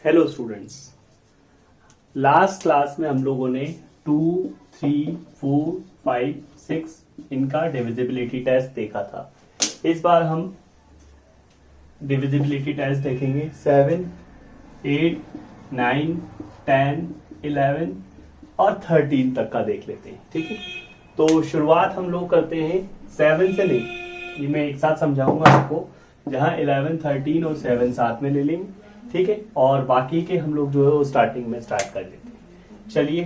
Hello students, last class में हम लोगों ने 2, 3, 4, 5, 6 इनका डिविजिबिलिटी टेस्ट देखा था। इस बार हम डिविजिबिलिटी टेस्ट देखेंगे 7, 8, 9, 10, 11 और 13 तक का देख लेते हैं। ठीक है, तो शुरुआत हम लोग करते हैं 7 से। नहीं, ये मैं एक साथ समझाऊंगा आपको, जहां 11, 13 और 7 साथ में ले लेंगे। ठीक है, और बाकी के हम लोग जो है वो स्टार्टिंग में स्टार्ट कर लेते हैं। चलिए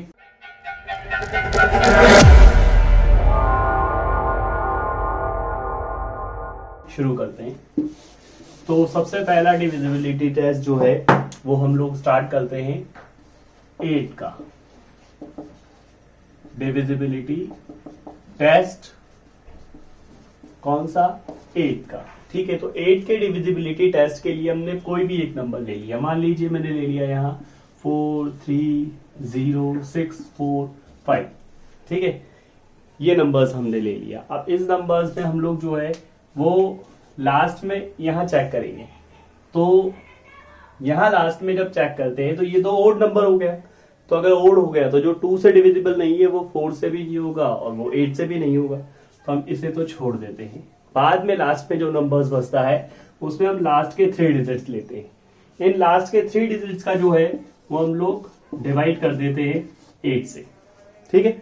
शुरू करते हैं। तो सबसे पहला डिविजिबिलिटी टेस्ट जो है वो हम लोग स्टार्ट करते हैं 8 का। डिविजिबिलिटी टेस्ट कौन सा? 8 का। ठीक है, तो 8 के डिविजिबिलिटी टेस्ट के लिए हमने कोई भी एक नंबर ले लिया। मान लीजिए मैंने ले लिया यहाँ 4, 3, 0, 6, 4, 5। ठीक है, ये नंबर्स हमने ले लिया। अब इस नंबर्स में हम लोग जो है वो लास्ट में यहाँ चेक करेंगे। तो यहाँ लास्ट में जब चेक करते हैं तो ये तो ओड नंबर हो गया। तो अगर ओड हो गया तो जो 2 से डिविजिबल नहीं है वो 4 से भी नहीं होगा और वो 8 से भी नहीं होगा, तो हम इसे तो छोड़ देते हैं। बाद में लास्ट में जो नंबर्स बचता है उसमें हम लास्ट के 3 डिजिट्स लेते हैं। इन लास्ट के 3 डिजिट्स का जो है वो हम लोग डिवाइड कर देते हैं 8 से। ठीक है,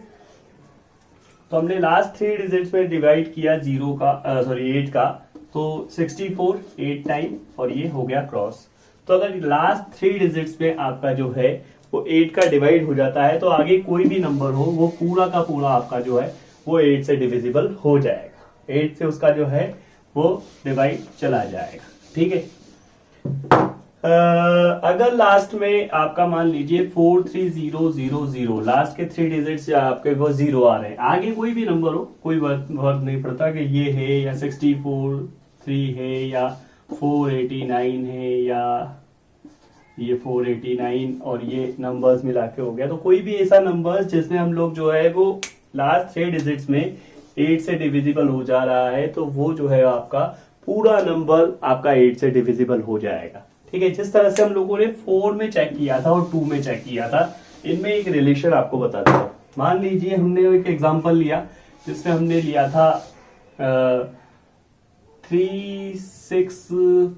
तो हमने लास्ट 3 डिजिट्स में डिवाइड किया 8 का, तो 64 8 टाइम और ये हो गया क्रॉस। तो अगर लास्ट 3 डिजिट्स में आपका जो है वो 8 का डिवाइड हो जाता है तो आगे कोई भी नंबर हो वो पूरा का पूरा आपका जो है वो 8 से डिविजिबल हो जाएगा। 8 से उसका जो है वो डिवाइड चला जाएगा। ठीक है, अगर लास्ट में आपका मान लीजिए 4, 3, 0, 0, 0, लास्ट के 3 डिजिट्स आपके वो 0 आ रहे हैं, आगे कोई भी नंबर हो कोई फर्क नहीं पड़ता कि ये है या 64, 3 है या 489 है या ये 489 और ये नंबर्स मिला के हो गया। तो कोई भी ऐसा नंबर जिसमें हम लोग जो है वो लास्ट 3 डिजिट्स में 8 से डिविजिबल हो जा रहा है तो वो जो है आपका पूरा नंबर आपका 8 से डिविजिबल हो जाएगा। ठीक है, जिस तरह से हम लोगों ने 4 में चेक किया था और 2 में चेक किया था, इनमें एक रिलेशन आपको बताता हूं। मान लीजिए हमने एक एग्जांपल लिया जिसमें हमने लिया था 3, 6,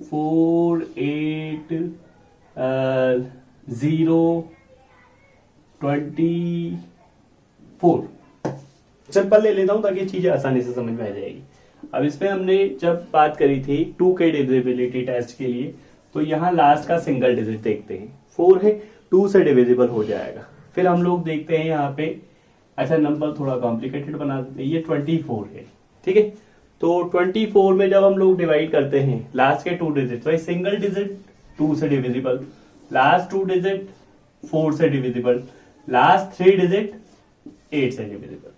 4, 8, 0, 24। सिंपल ले लेता हूं ताकि चीजें आसानी से समझ में आ जाएगी। अब इसमें हमने जब बात करी थी 2 के डिविजिबिलिटी टेस्ट के लिए, तो यहाँ लास्ट का सिंगल डिजिट देखते हैं। 4 है, 2 से डिविजिबल हो जाएगा। फिर हम लोग देखते हैं यहाँ पे, अच्छा नंबर थोड़ा कॉम्प्लिकेटेड बना देते हैं, ये 24 है। ठीक है, तो 24 में जब हम लोग डिवाइड करते हैं लास्ट के 2 डिजिट, तो सिंगल डिजिट 2 से डिविजिबल, लास्ट 2 डिजिट 4 से डिविजिबल, लास्ट 3 डिजिट 8 से डिविजिबल।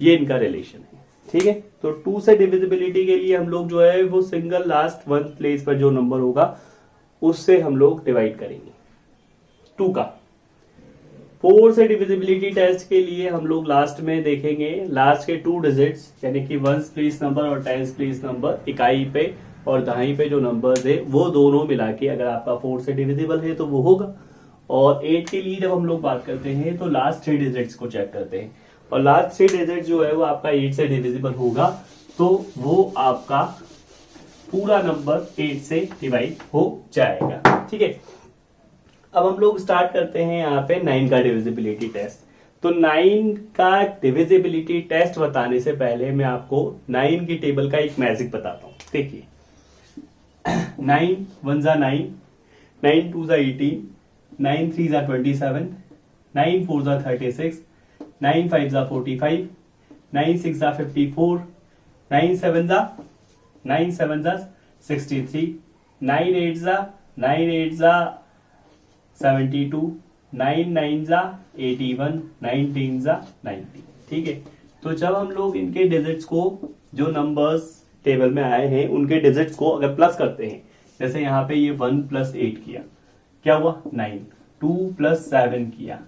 ये इनका रिलेशन है। ठीक है, तो 2 से डिविजिबिलिटी के लिए हम लोग जो है वो सिंगल लास्ट 1 प्लेस पर जो नंबर होगा उससे हम लोग डिवाइड करेंगे 2 का। 4 से डिविजिबिलिटी टेस्ट के लिए हम लोग लास्ट में देखेंगे लास्ट के 2 डिजिट्स, यानी कि 1s प्लेस नंबर और 10s प्लेस नंबर, इकाई पे और दहाई पे जो नंबर्स है वो दोनों मिला के अगर आपका 4 से डिविजिबल है तो वो होगा। और 8 के लिए जब हम लोग बात करते हैं तो लास्ट 3 डिजिट्स को चेक करते हैं और लास्ट 3 डिजिट जो है वो आपका 8 से डिविजिबल होगा तो वो आपका पूरा नंबर 8 से डिवाइड हो जाएगा। ठीक है, अब हम लोग स्टार्ट करते हैं यहाँ पे 9 का डिविजिबिलिटी टेस्ट। तो 9 का डिविजिबिलिटी टेस्ट बताने से पहले मैं आपको 9 की टेबल का एक मैजिक बताता हूँ। देखिए 9 1 जा 9, 9 2 जा 18, 9 3 जा 27, 9 4 जा 36, 9 5 जा 45, 9 6 जा 54, 9 7 जा 63, 9 8 जा 72, 9 9 जा 81, 9 10 जा 90। ठीक है, तो जब हम लोग इनके डिजिट्स को, जो नंबर्स टेबल में आए हैं उनके डिजिट्स को अगर प्लस करते हैं, जैसे यहाँ पे ये 1 + 8 किया, क्या हुआ 9, 2 + 7 किया,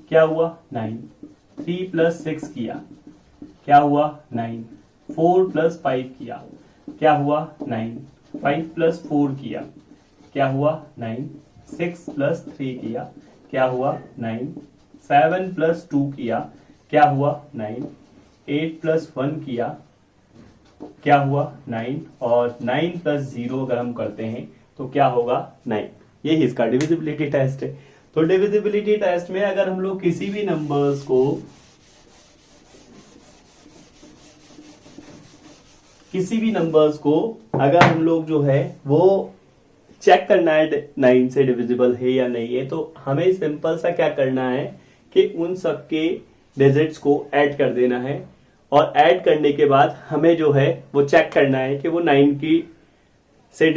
क्या हुआ 9, 3 + 6 किया, क्या हुआ 9, 4 + 5 किया, क्या हुआ 9, 5 + 4 किया, क्या हुआ 9, 6 प्लस 3 किया, क्या हुआ 9। 7 प्लस 2 किया, क्या हुआ 9। 8 प्लस 1 किया, क्या हुआ 9। और 9 प्लस 0 अगर हम करते हैं तो क्या होगा 9। यही इसका डिविजिबिलिटी टेस्ट है। तो डिविजिबिलिटी टेस्ट में अगर हम लोग किसी भी नंबर्स को अगर हम लोग जो है वो चेक करना है 9 से डिविजिबल है या नहीं है, तो हमें सिंपल सा क्या करना है कि उन सबके डिजिट्स को ऐड कर देना है, और ऐड करने के बाद हमें जो है वो चेक करना है कि वो 9 की से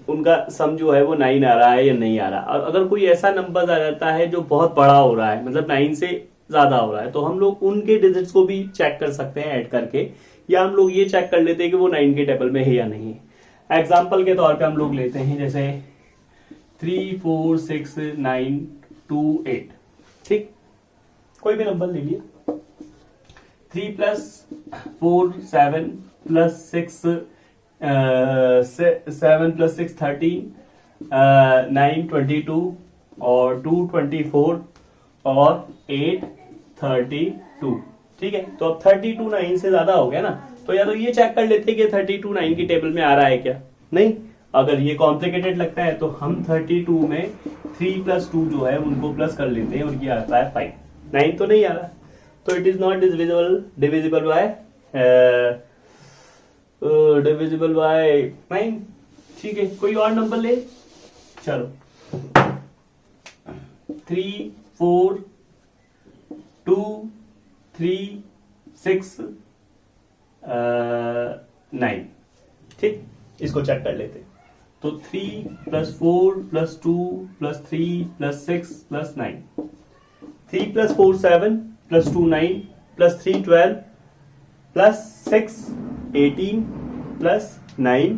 उनका सम जो है वो 9 आ रहा है या नहीं आ रहा। और अगर कोई ऐसा नंबर आ जाता है जो बहुत बड़ा हो रहा है, मतलब 9 से ज्यादा हो रहा है, तो हम लोग उनके डिजिट्स को भी चेक कर सकते हैं ऐड करके, या हम लोग ये चेक कर लेते हैं कि वो 9 के टेबल में है या नहीं है। एग्जाम्पल के तौर पे हम लोग लेते हैं जैसे 3 4 6 9 2 8, ठीक, कोई भी नंबर ले लिया। 3 प्लस 4 7 प्लस 6 7 प्लस 6 13, 9 22, और 2 24, और 8 32, ठीक है। तो अब 32 9 से ज्यादा हो गया ना, तो या तो ये चेक कर लेते कि 32 9 की टेबल में आ रहा है क्या, नहीं। अगर ये कॉम्प्लिकेटेड लगता है तो हम 32 में 3 प्लस 2 जो है उनको प्लस कर लेते हैं, और ये आता है 5। 9 तो नहीं आ रहा, तो it is not divisible by 9, ठीक है। कोई और नंबर ले, चलो 3 4 2 3 6 9, ठीक, इसको चेक कर लेते। तो 3 plus 4 plus 2 plus 3 plus 6 plus 9, 3 plus 4 7 plus 2 9 plus 3 12 plus 6 18 plus 9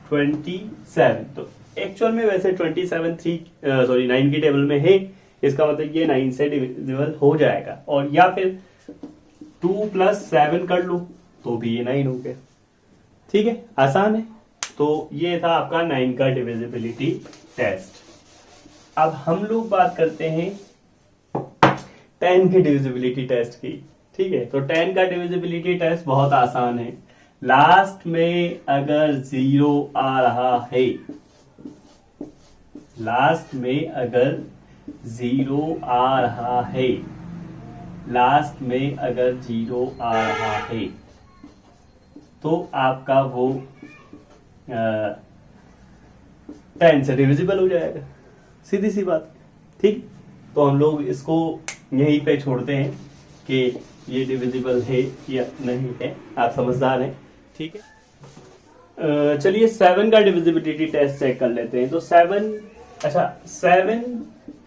27। तो एक्चुअल में वैसे 27 9 की टेबल में है, इसका मतलब ये 9 से डिविजिबल हो जाएगा। और या फिर 2 प्लस 7 कर लो तो भी ये 9 हो गया, ठीक है, आसान है। तो ये था आपका 9 का डिविजिबिलिटी टेस्ट। अब हम लोग बात करते हैं 10 के डिविजिबिलिटी टेस्ट की, ठीक है। तो 10 का डिविजिबिलिटी टेस्ट बहुत आसान है। लास्ट में अगर 0 आ रहा है, लास्ट में अगर 0 आ रहा है, लास्ट में अगर 0 आ रहा है, तो आपका वो 10 से डिविजिबल हो जाएगा, सीधी सी बात, ठीक। तो हम लोग इसको यहीं पे छोड़ते हैं कि ये डिविजिबल है या नहीं है, आप समझदार हैं, ठीक है। चलिए 7 का डिविजिबिलिटी टेस्ट चेक कर लेते हैं। तो 7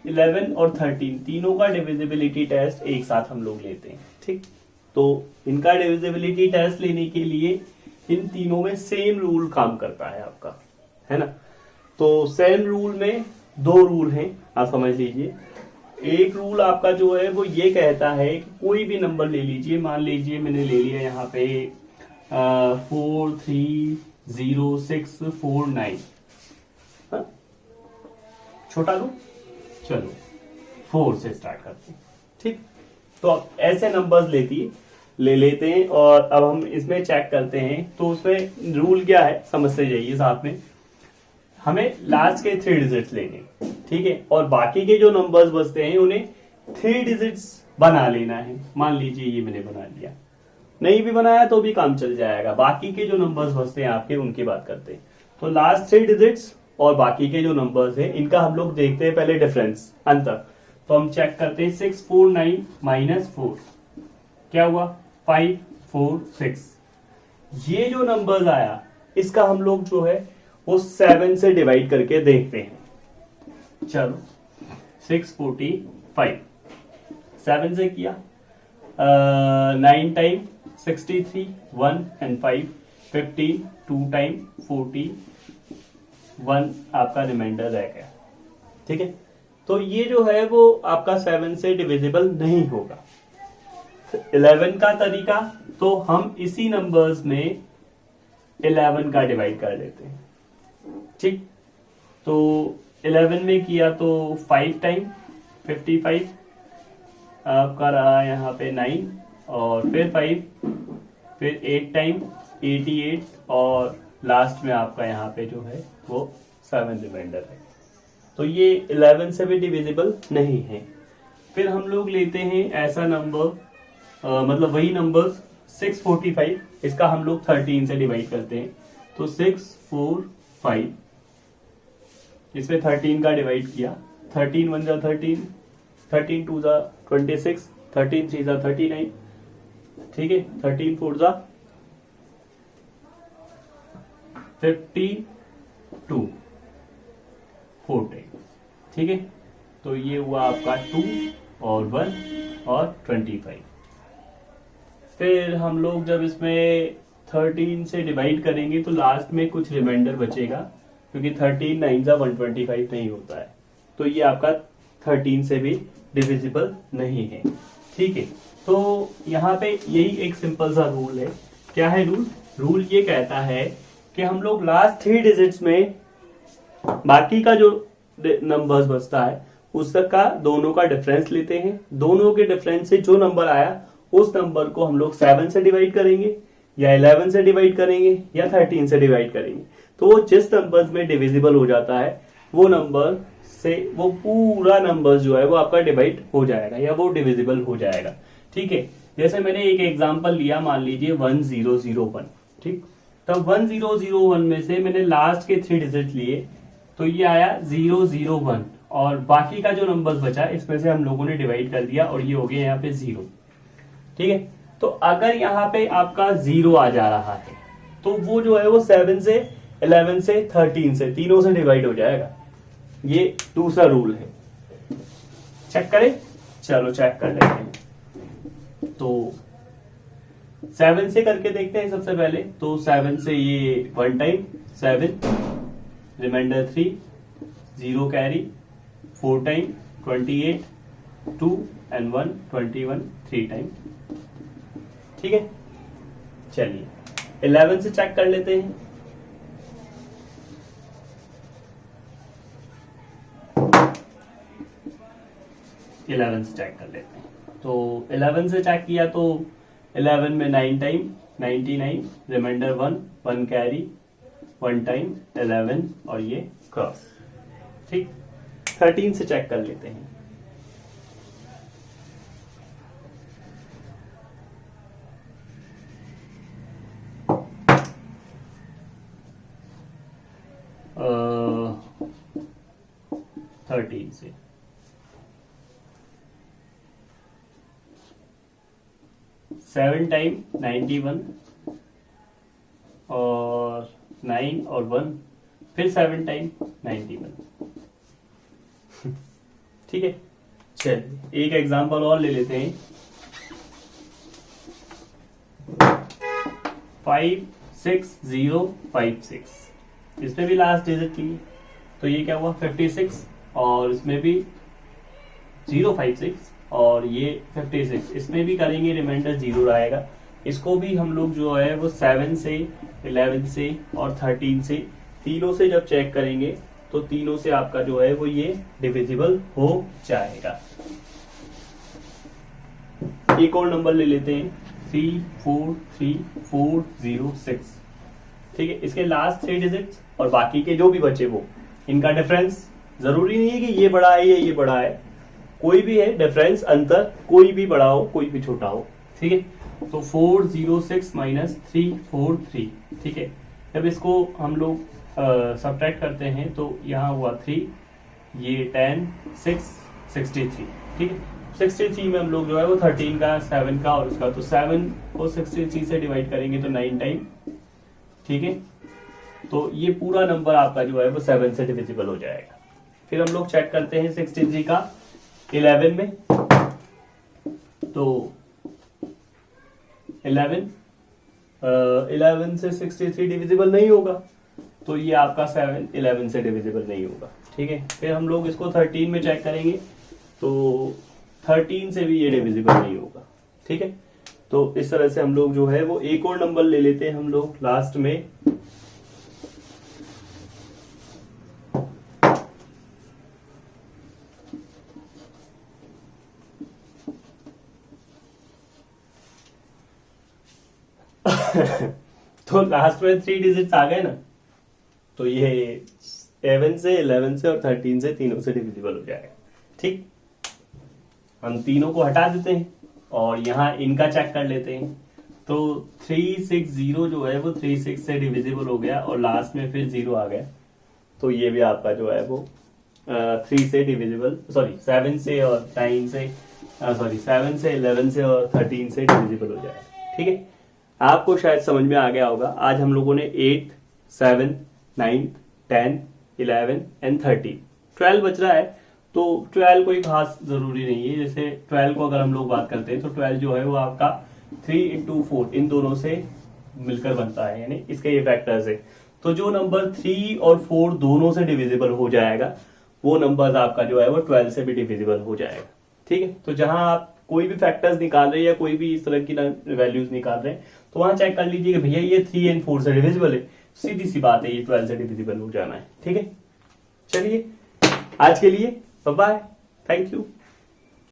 11 और 13 तीनों का डिविजिबिलिटी टेस्ट एक साथ हम लोग लेते हैं, ठीक। तो इनका डिविजिबिलिटी टेस्ट लेने के लिए इन तीनों में सेम रूल काम करता है आपका, है ना। तो सेम रूल में 2 रूल हैं, आप समझ लीजिए। एक रूल आपका जो है वो ये कहता है कि कोई भी नंबर ले लीजिए, मान लीजिए मैंने ले लिया यहाँ पे 4 3 0 6 4 9, छोटा लो, चलो 4 से स्टार्ट करते हैं, ठीक। तो अब ऐसे नंबर्स ले लेते हैं, और अब हम इसमें चेक करते हैं। तो उसमें रूल क्या है समझते जाइए साथ में। हमें लास्ट के 3 डिजिट्स लेने, ठीक है, और बाकी के जो नंबर्स बचते हैं उन्हें 3 डिजिट्स बना लेना है। मान लीजिए ये मैंने बना लिया, नहीं भी बनाया तो भी काम चल जाएगा। बाकी के जो नंबर्स बचते हैं आपके, उनकी बात करते हैं। तो लास्ट 3 डिजिट्स और बाकी के जो नंबर्स हैं, इनका हम लोग देखते हैं पहले डिफरेंस, अंतर। तो हम चेक करते हैं 6 4 9 माइनस 4, क्या हुआ 5 4 6। ये जो नंबर्स आया इसका हम लोग जो है वो 7 से डिवाइड करके देखते हैं। चलो 6 45, 7 से किया 9 टाइम 63, 1 and 5 15, 2 टाइम 40, 1 आपका रिमाइंडर रह गया, ठीक है। तो ये जो है वो आपका 7 से डिविजिबल नहीं होगा। 11 का तरीका, तो हम इसी नंबर्स में 11 का डिवाइड कर लेते हैं, ठीक। तो 11 में किया तो 5 टाइम 55, आपका रहा यहाँ पे 9, और फिर 5, फिर 8 टाइम 88, और लास्ट में आपका यहाँ पे जो है वो 7 रिमाइंडर है। तो ये 11 से भी डिविजिबल नहीं है। फिर हम लोग लेते हैं ऐसा नंबर, मतलब वही नंबर 645, इसका हम लोग 13 से डिवाइड करते हैं। तो 645, इसमें 13 का डिवाइड किया, 13 1 जा 13, 13 2 जा 26, 13 3 जा 39, ठीक है, 13 4 जा 52 4 टाइम, ठीक है। तो ये हुआ आपका 2 और 1 और 25। फिर हम लोग जब इसमें 13 से डिवाइड करेंगे तो लास्ट में कुछ रिमाइंडर बचेगा, क्योंकि 13 9 जा 125 नहीं होता है, तो ये आपका 13 से भी डिविजिबल नहीं है, ठीक है। तो यहाँ पे यही एक सिंपल सा रूल है। क्या है रूल? रूल ये कहता है कि हम लोग लास्ट 3 डिजिट्स में बाकी का जो नंबर्स बचता है उसका दोनों का डिफरेंस लेते हैं, दोनों के डिफरेंस से जो नंबर आया उस नंबर को हम लोग 7 से डिवाइड करेंगे, या 11 से डिवाइड करेंगे, या 13 से डिवाइड करेंगे। तो जिस नंबर में डिविजिबल हो जाता है वो नंबर से वो पूरा नंबर जो है वो आपका डिवाइड हो जाएगा या वो डिविजिबल हो जाएगा, ठीक है। जैसे मैंने एक एग्जांपल लिया, मान लीजिए 1001, ठीक। तब 1001 में से मैंने लास्ट के 3 डिजिट लिए, तो ये आया 001, और बाकी का जो नंबर बचा इसमें से हम लोगों ने डिवाइड कर दिया और ये हो गया यहाँ पे 0, ठीक है। तो अगर यहाँ पे आपका 0 आ जा रहा है तो वो जो है वो 7 से 11 से 13 से तीनों से डिवाइड हो जाएगा। ये दूसरा रूल है। चेक करें, चलो चेक कर लेते हैं। तो 7 से करके देखते हैं सबसे पहले। तो 7 से ये 1 time 7, remainder 3, 0 carry, 4 time 28, 2 and 1 21, 3 time, ठीक है। चलिए 11 से चेक कर लेते हैं। इलेवन से चेक कर लेते हैं। तो 11 से चेक किया तो 11 में 9 टाइम 99, रिमाइंडर 1, 1 कैरी, 1 टाइम 11 और ये क्रॉस, ठीक। 13 से चेक कर लेते हैं। अ 13 से 7 टाइम 91 और 9 और 1, फिर 7 टाइम 91, ठीक है। चलिए एक एग्जांपल और ले लेते हैं। 56056, इसमें भी लास्ट डिजिट लिए, तो ये क्या हुआ 56, और इसमें भी 056 और ये 56, इसमें भी करेंगे रिमाइंडर 0 रहेगा। इसको भी हम लोग जो है वो 7 से 11 से और 13 से तीनों से जब चेक करेंगे तो तीनों से आपका जो है वो ये डिविजिबल हो जाएगा। एक और नंबर ले लेते हैं 343406, ठीक है। इसके लास्ट 3 डिजिट्स और बाकी के जो भी बचे वो, इनका डिफरेंस जरूरी नहीं है कि ये बड़ा है या ये बड़ा है, कोई भी है डिफरेंस, अंतर कोई भी बड़ा हो कोई भी छोटा हो, ठीक है। तो 406 माइनस 343, ठीक है। जब इसको हम लोग सब्ट्रैक्ट करते हैं तो यहाँ हुआ 3, ये 10 6 63, ठीक है। 63 में हम लोग जो है वो 13 का 7 का और उसका, तो 7 को 63 से डिवाइड करेंगे तो 9 टाइम, ठीक है। तो ये पूरा नंबर आपका जो है वो 7 से डिविजिबल हो जाएगा। फिर हम लोग चेक करते हैं 63 का 11 में। तो 11 से 63 डिविजिबल नहीं होगा, तो ये आपका 7 11 से डिविजिबल नहीं होगा, ठीक है। फिर हम लोग इसको 13 में चेक करेंगे तो 13 से भी ये डिविजिबल नहीं होगा, ठीक है। तो इस तरह से हम लोग जो है वो एक और नंबर ले लेते हैं हम लोग लास्ट में। तो लास्ट में 3 डिजिट्स आ गए ना, तो ये 7 से 11 से और 13 से तीनों से डिविजिबल हो जाएगा। ठीक, हम तीनों को हटा देते हैं और यहाँ इनका चेक कर लेते हैं। तो 360 जो है वो 36 से डिविजिबल हो गया और लास्ट में फिर 0 आ गया, तो ये भी आपका जो है वो 3 से डिविजिबल, सॉरी 7 से और 9 से, सॉरी 7 से 11 से और 13 से डिविजिबल हो जाएगा। ठीक है, आपको शायद समझ में आ गया होगा। आज हम लोगों ने 8, 7, 9, 10, 11 एंड 13, 12 बच रहा है। तो 12 कोई खास जरूरी नहीं है। जैसे 12 को अगर हम लोग बात करते हैं तो 12 जो है वो आपका 3 into 4 इन दोनों से मिलकर बनता है, यानी इसके ये फैक्टर्स है। तो जो नंबर 3 और 4 दोनों से डिविजिबल हो जाएगा वो नंबर आपका जो है वो 12 से भी डिविजिबल हो जाएगा। ठीक है, तो जहां आप कोई भी फैक्टर्स निकाल रहे हैं या कोई भी इस तरह की वैल्यूज निकाल रहे हैं तो वहां चेक कर लीजिए कि भैया ये 3 एंड 4 से डिविजिबल है, सीधी सी बात है, ये 12 से डिविजिबल हो जाना है। ठीक है, चलिए आज के लिए बाय बाय, थैंक यू।